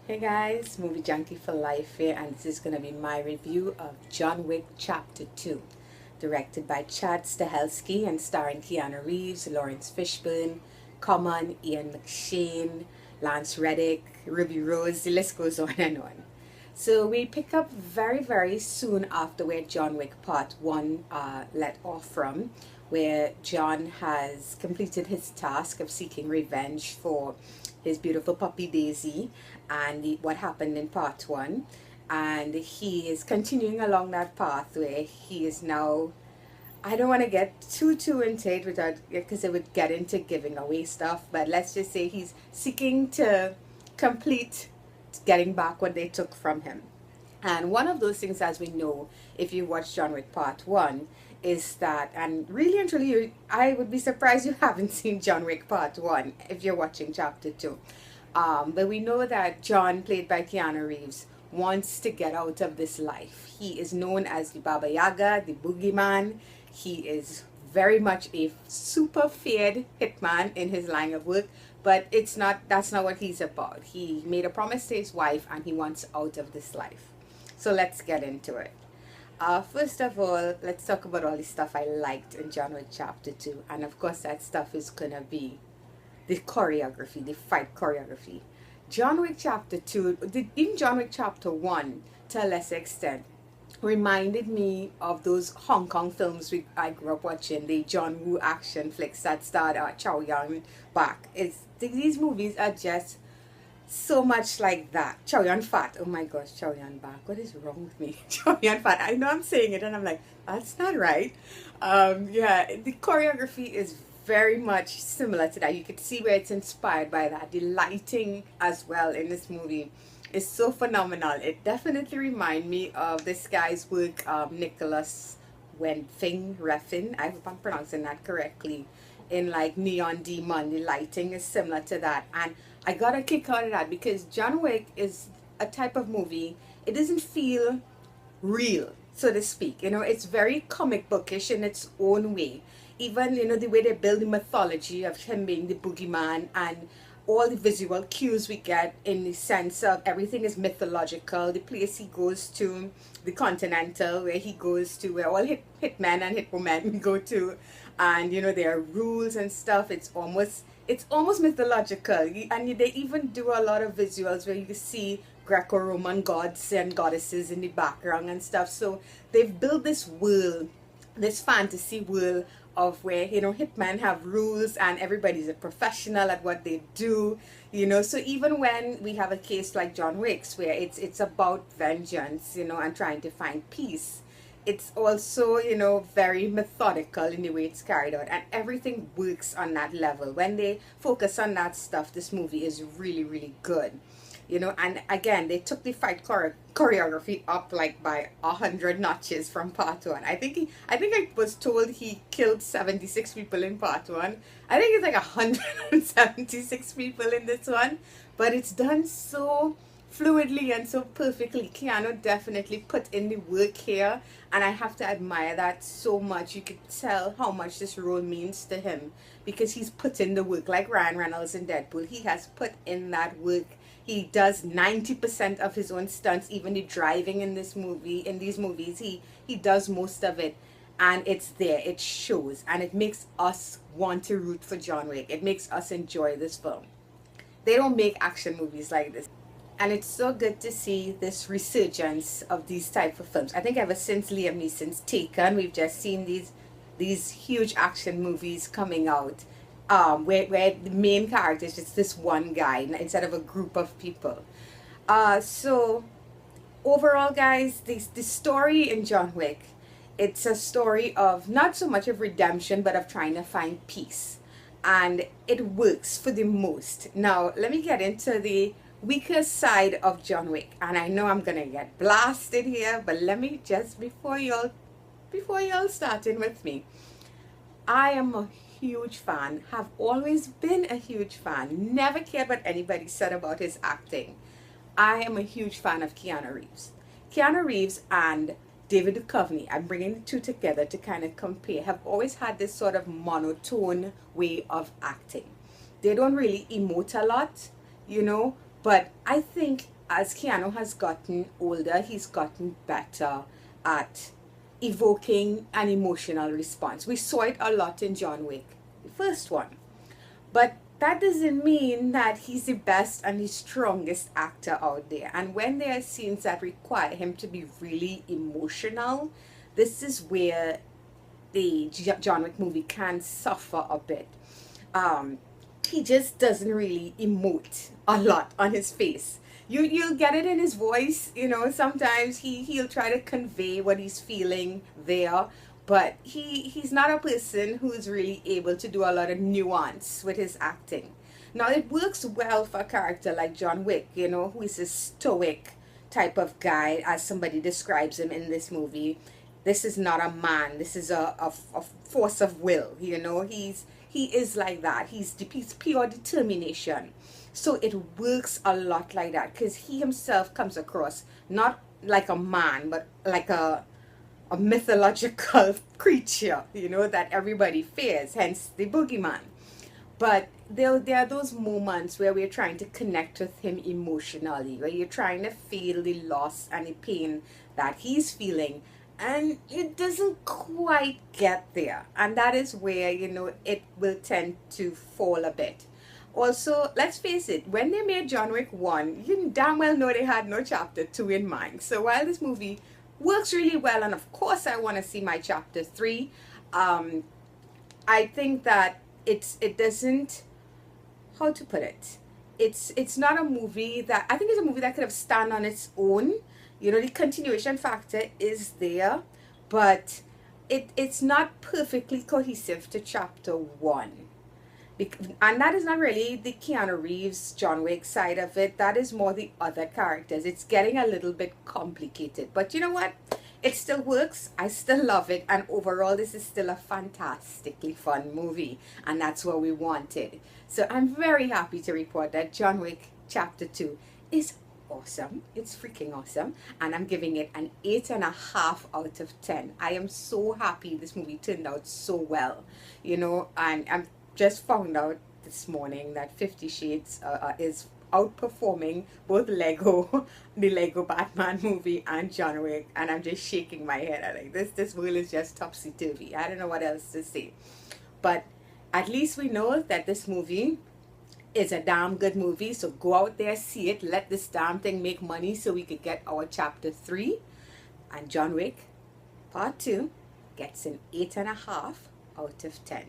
Hey guys, Movie Junkie for Life here, and this is going to be my review of John Wick Chapter 2, directed by Chad Stahelski and starring Keanu Reeves, Lawrence Fishburne, Common, Ian McShane, Lance Reddick, Ruby Rose, the list goes on and on. So we pick up very soon after where John Wick Part 1 let off from, where John has completed his task of seeking revenge for his beautiful puppy Daisy and what happened in Part 1. And he is continuing along that path where he is now, I don't want to get too into it without, because it would get into giving away stuff, but let's just say he's seeking to complete getting back what they took from him. And one of those things, as we know, if you watch John Wick Part 1, is that, and really and truly, I would be surprised you haven't seen John Wick Part 1 if you're watching Chapter 2. But we know that John, played by Keanu Reeves, wants to get out of this life. He is known as the Baba Yaga, the Boogeyman. He is very much a super feared hitman in his line of work, but that's not what he's about. He made a promise to his wife and he wants out of this life. So let's get into it. First of all, let's talk about all the stuff I liked in John Wick Chapter 2. And of course, that stuff is going to be the choreography, the fight choreography. John Wick Chapter 2, even John Wick Chapter 1, to a lesser extent, reminded me of those Hong Kong films I grew up watching, the John Woo action flicks that starred Chow Yun Fat. These movies are just so much like that. Chow Yun Fat. Oh my gosh, Chow Yun Bak. What is wrong with me? Chow Yun Fat. I know I'm saying it and I'm like, that's not right. Yeah, the choreography is very much similar to that. You could see where it's inspired by that. The lighting as well in this movie is so phenomenal. It definitely reminds me of this guy's work, Nicholas Refn. I hope I'm pronouncing that correctly. In like Neon Demon, the lighting is similar to that, and I got a kick out of that because John Wick is a type of movie. It doesn't feel real, so to speak. You know, it's very comic bookish in its own way. Even, you know, the way they build the mythology of him being the boogeyman and all the visual cues we get in the sense of everything is mythological. The place he goes to, the Continental, where he goes to, where all hitmen and hitwomen go to, and you know there are rules and stuff. It's almost mythological, and they even do a lot of visuals where you see Greco-Roman gods and goddesses in the background and stuff. So they've built this world, this fantasy world of where, you know, hitmen have rules and everybody's a professional at what they do, you know. So even when we have a case like John Wick's where it's about vengeance, you know, and trying to find peace, it's also, you know, very methodical in the way it's carried out, and everything works on that level. When they focus on that stuff, this movie is really good, you know. And again, they took the fight choreography up like by 100 notches from Part 1. I think I was told he killed 76 people in Part 1. I think it's like 176 people in this one, but it's done so fluidly and so perfectly. Keanu definitely put in the work here, and I have to admire that so much. You could tell how much this role means to him because he's put in the work. Like Ryan Reynolds in Deadpool, he has put in that work. He does 90% of his own stunts, even the driving in these movies, he does most of it, and it's there, it shows, and it makes us want to root for John Wick. It makes us enjoy this film. They don't make action movies like this. And it's so good to see this resurgence of these type of films. I think ever since Liam Neeson's Taken, we've just seen these huge action movies coming out, where the main character is just this one guy instead of a group of people. So overall, guys, the story in John Wick, it's a story of not so much of redemption, but of trying to find peace. And it works for the most. Now, let me get into the weaker side of John Wick, and I know I'm gonna get blasted here, but let me just, before y'all starting with me, I am a huge fan, have always been a huge fan, never cared what anybody said about his acting. I am a huge fan of Keanu Reeves and David Duchovny. I'm bringing the two together to kind of compare. Have always had this sort of monotone way of acting. They don't really emote a lot, you know, but I think as Keanu has gotten older, he's gotten better at evoking an emotional response. We saw it a lot in John Wick, the first one. But that doesn't mean that he's the best and the strongest actor out there. And when there are scenes that require him to be really emotional, this is where the John Wick movie can suffer a bit. He just doesn't really emote a lot on his face. You'll get it in his voice, you know. Sometimes he'll try to convey what he's feeling there, but he's not a person who's really able to do a lot of nuance with his acting. Now it works well for a character like John Wick, you know, who is a stoic type of guy, as somebody describes him in this movie. This is not a man. This is a force of will. You know, he is like that. He's pure determination. So it works a lot like that, because he himself comes across not like a man, but like a mythological creature, you know, that everybody fears, hence the Boogeyman. But there are those moments where we're trying to connect with him emotionally, where you're trying to feel the loss and the pain that he's feeling, and it doesn't quite get there. And that is where, you know, it will tend to fall a bit. Also, let's face it, when they made John Wick 1, you damn well know they had no chapter 2 in mind. So while this movie works really well, and of course I want to see my chapter 3, I think that it doesn't, how to put it, it's not a movie that, I think it's a movie that could have stand on its own. You know, the continuation factor is there, but it's not perfectly cohesive to chapter 1. And that is not really the Keanu Reeves, John Wick side of it. That is more the other characters. It's getting a little bit complicated. But you know what? It still works. I still love it. And overall, this is still a fantastically fun movie. And that's what we wanted. So I'm very happy to report that John Wick Chapter 2 is awesome. It's freaking awesome. And I'm giving it an 8.5 out of 10. I am so happy this movie turned out so well. You know, and I'm just found out this morning that 50 Shades is outperforming both the Lego Batman movie and John Wick, and I'm just shaking my head. I'm like, this world is just topsy-turvy. I don't know what else to say. But at least we know that this movie is a damn good movie, so go out there, see it, let this damn thing make money so we could get our chapter 3, and John Wick Part 2 gets an 8.5 out of 10.